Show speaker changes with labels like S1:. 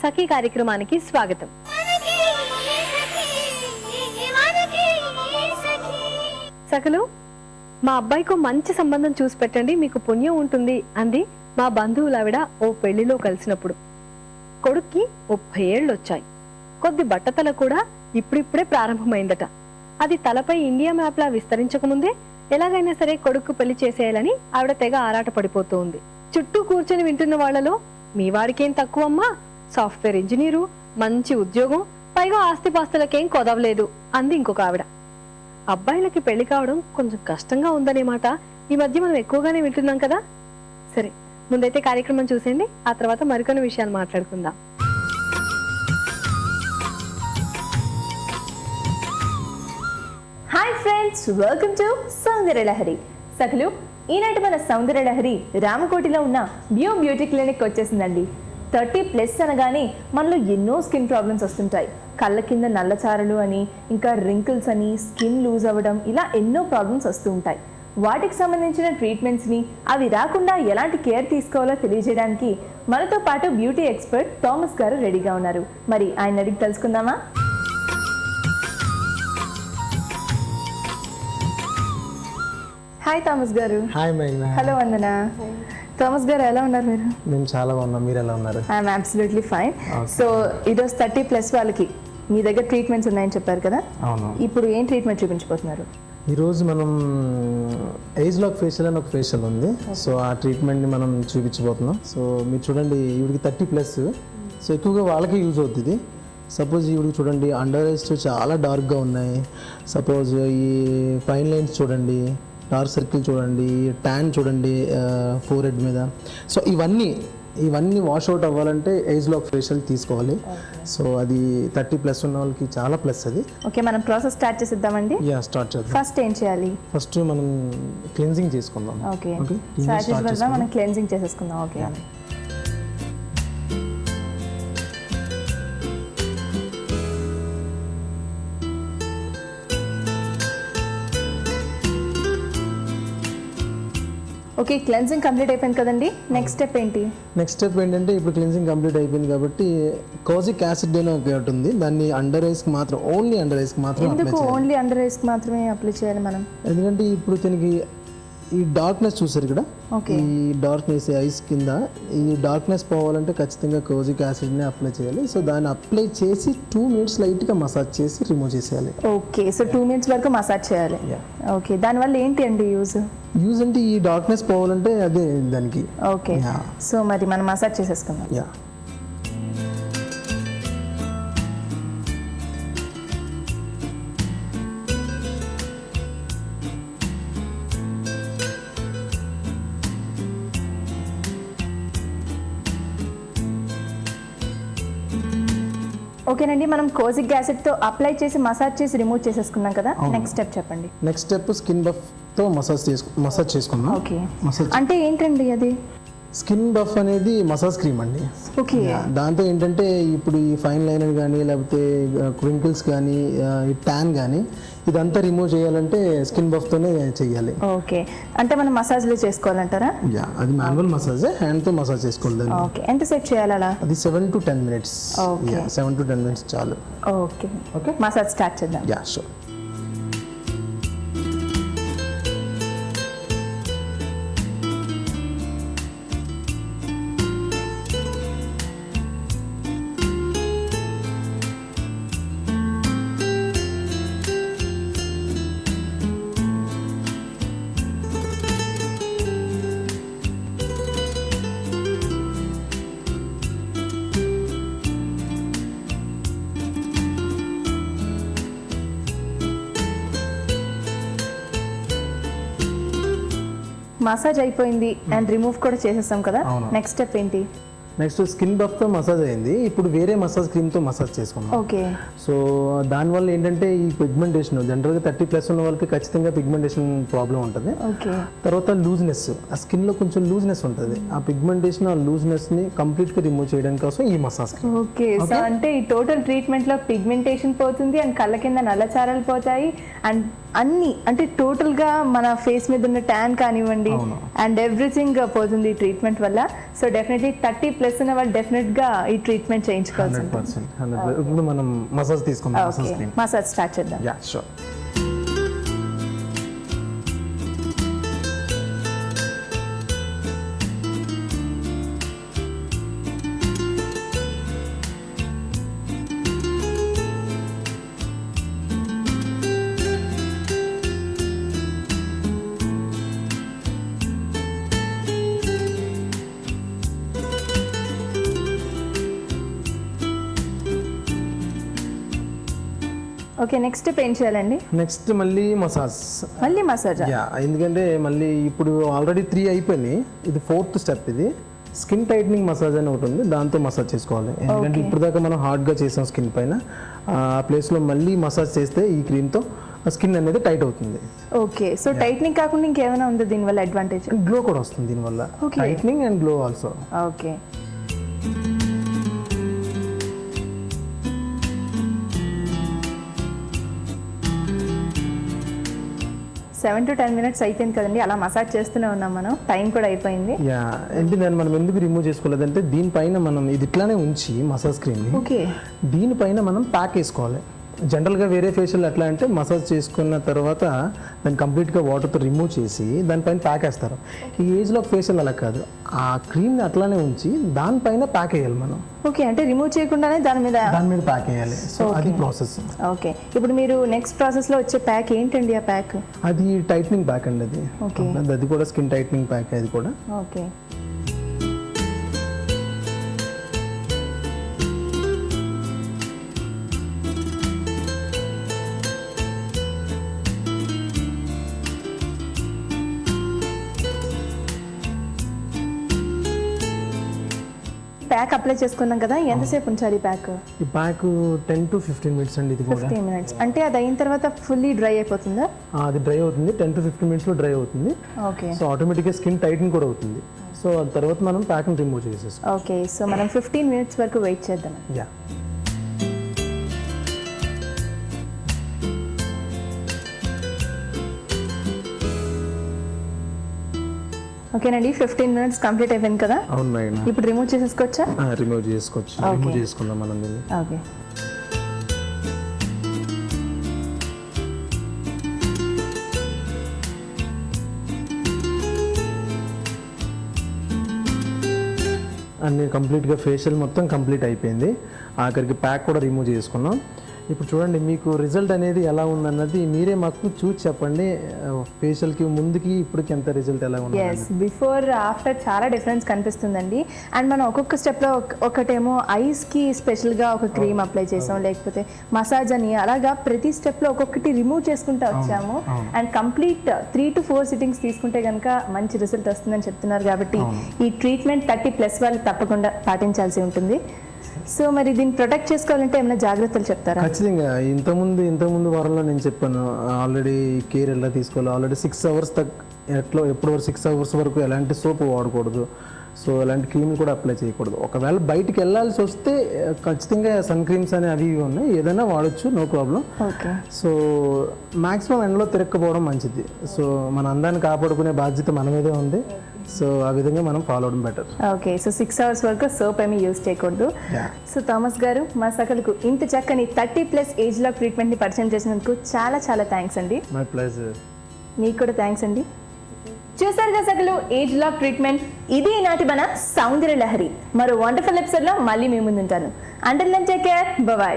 S1: సఖీ కార్యక్రమానికి స్వాగతం. సఖలు, మా అబ్బాయికి మంచి సంబంధం చూసి పెట్టండి, మీకు పుణ్యం ఉంటుంది అంది మా బంధువులావిడ ఓ పెళ్లిలో కలిసినప్పుడు. కొడుక్కి 30 ఏళ్ళు వచ్చాయి. కొద్ది బట్టతల కూడా ఇప్పుడిప్పుడే ప్రారంభమైందట. అది తలపై ఇండియా మ్యాప్ లా విస్తరించకముందే ఎలాగైనా సరే కొడుకు పెళ్లి చేసేయాలని ఆవిడ తెగ ఆరాట పడిపోతూ ఉంది. చుట్టూ కూర్చొని వింటున్న వాళ్లలో మీ వాడికేం తక్కువమ్మా, సాఫ్ట్వేర్ ఇంజనీరు, మంచి ఉద్యోగం, పైగా ఆస్తిపాస్తులకేం కొదవలేదు అంది ఇంకొక ఆవిడ. అబ్బాయిలకి పెళ్లి కావడం కొంచెం కష్టంగా ఉందనే మాట ఈ మధ్య మనం ఎక్కువగానే వింటున్నాం కదా. సరే, ముందైతే కార్యక్రమం చూసేయండి, ఆ తర్వాత మరికొన్ని విషయాలు మాట్లాడుకుందాం.
S2: హాయ్ ఫ్రెండ్స్, వెల్కమ్ టు సౌందర్య లహరి. సఖలు, ఈనాటి మన సౌందర్య లహరి రామకోటిలో ఉన్న బ్యూటీ క్లినిక్ వచ్చేసిందండి. 30+ అనగానే మనలో ఎన్నో స్కిన్ ప్రాబ్లమ్స్ వస్తుంటాయి. కళ్ళ కింద నల్లచారలు అని, ఇంకా రింకిల్స్ అని, స్కిన్ లూజ్ అవ్వడం, ఇలా ఎన్నో ప్రాబ్లమ్స్ వస్తూ ఉంటాయి. వాటికి సంబంధించిన ట్రీట్మెంట్స్ని, అవి రాకుండా ఎలాంటి కేర్ తీసుకోవాలో తెలియజేయడానికి మనతో పాటు బ్యూటీ ఎక్స్పర్ట్ థామస్ గారు రెడీగా ఉన్నారు. మరి ఆయన అడిగి తెలుసుకుందామా? హాయ్ థామస్ గారు.
S3: హాయ్ మేఘనా.
S2: హలో వందన. థామస్ గారు, ఎలా ఉన్నారు మీరు?
S3: నేను చాలా బాగున్నా, మీరు ఎలా ఉన్నారు?
S2: I'm absolutely fine. సో ఈరోజు 30+ వాళ్ళకి మీ దగ్గర ట్రీట్మెంట్స్ ఉన్నాయని చెప్పారు కదా.
S3: అవును.
S2: ఇప్పుడు ఏం ట్రీట్మెంట్ చూపించబోతున్నారు?
S3: ఈరోజు మనం ఏజ్ లాక్ ఫేషియల్ అని ఒక ఫేషియల్ ఉంది. సో ఆ ట్రీట్మెంట్ని మనం చూపించబోతున్నాం. సో మీరు చూడండి, ఈవిడికి 30+. సో ఎక్కువగా వాళ్ళకే యూజ్ అవుతుంది. సపోజ్ ఈవిడికి చూడండి, అండర్ ఐస్ చాలా డార్క్గా ఉన్నాయి. సపోజ్ ఈ ఫైన్ లైన్స్ చూడండి, డార్క్ సర్కిల్ చూడండి, ట్యాన్ చూడండి ఫోర్ హెడ్ మీద. సో ఇవన్నీ వాష్ అవుట్ అవ్వాలంటే ఏజ్ లాక్ ఫేషియల్ తీసుకోవాలి. సో అది 30+ ఉన్న వాళ్ళకి చాలా ప్లస్ అది.
S2: ఓకే, మనం ప్రాసెస్ స్టార్ట్ చేసేద్దామండి.
S3: స్టార్ట్ చేద్దాం.
S2: ఫస్ట్ ఏం చేయాలి?
S3: ఫస్ట్ మనం క్లెన్జింగ్ చేసుకుందాం.
S2: ఓకే, మనం క్లెన్జింగ్ చేసేసుకుందాం. ఓకే. ఓకే, క్లెన్జింగ్ కంప్లీట్ అయిపోయింది కదండి. నెక్స్ట్ స్టెప్ ఏంటి?
S3: నెక్స్ట్ స్టెప్ ఏంటంటే, ఇప్పుడు క్లెన్జింగ్ కంప్లీట్ అయిపోయింది కాబట్టి కోజిక్ యాసిడ్ అని ఒకటి ఉంది, దాన్ని అండర్ ఐస్కి మాత్రం, ఓన్లీ అండర్ ఐస్కి మాత్రం.
S2: ఎందుకు ఓన్లీ అండర్ ఐస్కి మాత్రమే అప్లై చేయాలి మనం?
S3: ఎందుకంటే ఇప్పుడు దీనికి ఈ డార్క్నెస్ చూసారు ఇక్కడ, ఈ డార్క్నెస్ ఐస్ కింద, ఈ డార్క్నెస్ పోవాలంటే ఖచ్చితంగా కోజిక్ యాసిడ్ని అప్లై చేయాలి. సో దాన్ని అప్లై చేసి 2 మినిట్స్ లైట్గా మసాజ్ చేసి రిమూవ్ చేసేయాలి.
S2: ఓకే, సో 2 మినిట్స్ వరకు మసాజ్ చేయాలి. ఓకే, దానివల్ల ఏంటి అండి యూజ్
S3: అంటే ఈ డార్క్నెస్ పోవాలంటే అదే దానికి.
S2: ఓకే, సో మరి మనం మసాజ్ చేసేసుకుందాం. ఓకేనండి, మనం కోజిక్ యాసిడ్తో అప్లై చేసి మసాజ్ చేసి రిమూవ్ చేసేసుకున్నాం కదా. నెక్స్ట్ స్టెప్ చెప్పండి.
S3: నెక్స్ట్ స్టెప్ స్కిన్ బఫ్తో మసాజ్ చేసుకుందాం.
S2: ఓకే, అంటే ఏంటండి అది?
S3: స్కిన్ బఫ్ అనేది మసాజ్ క్రీమ్ అండి.
S2: ఓకే,
S3: దాంతో ఏంటంటే ఇప్పుడు ఈ ఫైన్ లైనర్ కానీ, లేకపోతే క్రింకిల్స్ కానీ, ఈ ట్యాన్ కానీ, ఇదంతా రిమూవ్ చేయాలంటే స్కిన్ బఫ్తోనే చేయాలి.
S2: ఓకే, అంటే మనం మసాజ్లో చేసుకోవాలంటారా?
S3: అది మాన్యువల్ మసాజ్, హ్యాండ్తో మసాజ్ చేసుకోవాలి.
S2: ఓకే, ఎంతసేపు చేయాలి అలా?
S3: అది 7 to 10 minutes. 7 to 10 minutes చాలు.
S2: ఓకే, మసాజ్ స్టార్ట్ చేద్దాం.
S3: షూర్.
S2: మసాజ్ అయిపోయింది అండ్ రిమూవ్ కూడా చేసేస్తాం కదా. నెక్స్ట్ స్టెప్ ఏంటి?
S3: నెక్స్ట్ స్కిన్ బఫ్తో మసాజ్ అయింది, ఇప్పుడు వేరే మసాజ్ క్రీమ్తో మసాజ్ చేసుకున్నాం.
S2: ఓకే,
S3: సో దానివల్ల ఏంటంటే ఈ పిగ్మెంటేషన్, జనరల్గా 30+ ఉన్న వాళ్ళకి ఖచ్చితంగా పిగ్మెంటేషన్ ప్రాబ్లం ఉంటుంది.
S2: ఓకే,
S3: తర్వాత లూజ్నెస్, ఆ స్కిన్లో కొంచెం లూజ్నెస్ ఉంటుంది. ఆ పిగ్మెంటేషన్, ఆ లూజ్నెస్ని కంప్లీట్గా రిమూవ్ చేయడం కోసం ఈ మసాజ్.
S2: ఓకే, సో అంటే ఈ టోటల్ ట్రీట్మెంట్లో పిగ్మెంటేషన్ పోతుంది అండ్ కళ్ళ కింద నల్లచారలు పోతాయి అండ్ అన్ని అంటే టోటల్గా మన ఫేస్ మీద ఉన్న ట్యాన్ కానివ్వండి అండ్ ఎవ్రీథింగ్ పోతుంది ఈ ట్రీట్మెంట్ వల్ల. సో డెఫినెట్లీ 30+ ఉన్న వాళ్ళు డెఫినెట్గా ఈ ట్రీట్మెంట్ చేయించుకోవాల్సి ఉంటుంది.
S3: 100%. ఇప్పుడు మనం మసాజ్ తీసుకుందాం.
S2: మసాజ్ స్టార్ట్ చేద్దాం.
S3: Yeah sure.
S2: ఓకే, నెక్స్ట్ ఏం చేయాలండి?
S3: నెక్స్ట్ మళ్ళీ మసాజ్.
S2: మళ్ళీ మసాజ్.
S3: యా, ఎందుకంటే మళ్ళీ ఇప్పుడు ఆల్రెడీ 3 అయిపోయినాయి, ఇది 4th స్టెప్. ఇది స్కిన్ టైట్నింగ్ మసాజ్ అని ఒకటి ఉంది, దాంతో మసాజ్ చేసుకోవాలి. ఎందుకంటే ఇప్పుడు దాకా మనం హార్డ్గా చేసాం స్కిన్ పైన, ఆ ప్లేస్లో మళ్ళీ మసాజ్ చేస్తే ఈ క్రీమ్తో స్కిన్ అనేది టైట్ అవుతుంది.
S2: ఓకే, సో టైట్నింగ్ కాకుండా ఇంకేమైనా ఉంది దీనివల్ల అడ్వాంటేజ్?
S3: గ్లో కూడా వస్తుంది దీనివల్ల. Tightening and glow also.
S2: Okay, 7 to 10 minutes అయిపోయింది కదండి, అలా మసాజ్ చేస్తూనే ఉన్నాం మనం, టైం కూడా అయిపోయింది.
S3: యా, దాన్ని మనం ఎందుకు రిమూవ్ చేసుకోలేదంటే దీనిపైన మనం ఇది ఇట్లానే ఉంచి మసాజ్ క్రీమ్ని
S2: ఓకే
S3: దీనిపైన మనం ప్యాక్ వేసుకోవాలి. జనరల్గా వేరే ఫేషియల్ ఎట్లా అంటే మసాజ్ చేసుకున్న తర్వాత దాన్ని కంప్లీట్గా వాటర్తో రిమూవ్ చేసి దానిపైన ప్యాక్ వేస్తారు. ఈ ఏజ్లో ఫేషియల్ అలా కాదు, ఆ క్రీమ్ని అట్లానే ఉంచి దానిపైన ప్యాక్ వేయాలి మనం.
S2: ఓకే, అంటే రిమూవ్ చేయకుండానే దాని మీద
S3: ప్యాక్ వేయాలి. సో అది ప్రాసెస్.
S2: ఓకే, ఇప్పుడు మీరు నెక్స్ట్ ప్రాసెస్లో వచ్చే ప్యాక్ ఏంటండి? ఆ ప్యాక్
S3: అది టైట్నింగ్ ప్యాక్ అండి. అది
S2: ఓకే,
S3: అది కూడా స్కిన్ టైట్నింగ్ ప్యాక్. అది కూడా
S2: ఓకే. ప్యాక్ అప్లై చేసుకున్నాం కదా, ఎంతసేపు ఉంచాలి ప్యాక్?
S3: ఈ ప్యాక్ 10 to 15 minutes అండి. ఇది కూడా
S2: 15 minutes. అంటే అది అయిన తర్వాత ఫుల్లీ డ్రై అయిపోతుందా?
S3: అది డ్రై అవుతుంది, 10 to 15 minutes లో డ్రై అవుతుంది.
S2: ఓకే,
S3: సో ఆటోమేటిక్గా స్కిన్ టైట్నింగ్ కూడా అవుతుంది. సో ఆ తర్వాత మనం ప్యాక్ని రిమూవ్ చేసేస్తాం.
S2: ఓకే, సో మనం 15 minutes వరకు వెయిట్ చేద్దాం.
S3: యా,
S2: ఓకేనండి, 15 minutes కంప్లీట్ అయిపోయింది కదా.
S3: అవును మేడం.
S2: ఇప్పుడు రిమూవ్ చేసేసుకోవచ్చా?
S3: రిమూవ్ చేసుకోవచ్చు. రిమూవ్ చేసుకుందాం మనం దీన్ని.
S2: ఓకే,
S3: అన్ని కంప్లీట్గా ఫేషియల్ మొత్తం కంప్లీట్ అయిపోయింది. ఆఖరికి ప్యాక్ కూడా రిమూవ్ చేసుకున్నాం. ఇప్పుడు చూడండి మీకు రిజల్ట్ అనేది ఎలా ఉందన్నది మీరే మాకు చూసి చెప్పండి. ఫేషియల్కి ముందుకి ఇప్పటికి ఎంత రిజల్ట్ ఎలా ఉంది?
S2: ఎస్, బిఫోర్ ఆఫ్టర్ చాలా డిఫరెన్స్ కనిపిస్తుందండి. అండ్ మనం ఒక్కొక్క స్టెప్లో ఒకటేమో ఐస్కి స్పెషల్గా ఒక క్రీమ్ అప్లై చేసాం, లేకపోతే మసాజ్ అని, అలాగా ప్రతి స్టెప్లో ఒక్కొక్కటి రిమూవ్ చేసుకుంటూ వచ్చాము. అండ్ కంప్లీట్ 3 to 4 సిట్టింగ్స్ తీసుకుంటే కనుక మంచి రిజల్ట్ వస్తుందని చెప్తున్నారు. కాబట్టి ఈ ట్రీట్మెంట్ 30+ వాళ్ళు తప్పకుండా పాటించాల్సి ఉంటుంది. సో మరి దీన్ని ప్రొటెక్ట్ చేసుకోవాలంటే ఏమైనా జాగ్రత్తలు చెప్తారా?
S3: ఖచ్చితంగా. ఇంతకుముందు వారంలో నేను చెప్పాను ఆల్రెడీ కేర్ ఎలా తీసుకోవాలి. ఆల్రెడీ 6 hours ఎప్పుడు 6 hours వరకు ఎలాంటి సోప్ వాడకూడదు. సో ఎలాంటి క్రీమ్ కూడా అప్లై చేయకూడదు. ఒకవేళ బయటికి వెళ్ళాల్సి వస్తే ఖచ్చితంగా సన్ క్రీమ్స్ అనే అవి ఉన్నాయి, ఏదైనా వాడచ్చు, no problem.
S2: Okay,
S3: so maximum ఎండలో తిరగకపోవడం మంచిది. సో మన అందాన్ని కాపాడుకునే బాధ్యత మన మీదే ఉంది. సో ఆ విధంగా మనం ఫాలో అవడం బెటర్.
S2: ఓకే, సో 6 hours వరకు సోప్ ఏమీ యూజ్ చేయకూడదు. సో థామస్ గారు, మా సకలకు ఇంత చక్కని 30+ ఏజ్ లాక్ ట్రీట్మెంట్ని పరిచయం చేసినందుకు చాలా చాలా థ్యాంక్స్ అండి.
S3: My pleasure.
S2: మీకు కూడా థ్యాంక్స్ అండి. చూసారుగా సకలు ఏజ్ లాక్ ట్రీట్మెంట్. ఇది ఈనాటి మన సౌందర్య లహరి. మరో వండర్ఫుల్ ఎపిసోడ్లో మళ్ళీ మీ ముందుంటాను. Until then take care, by.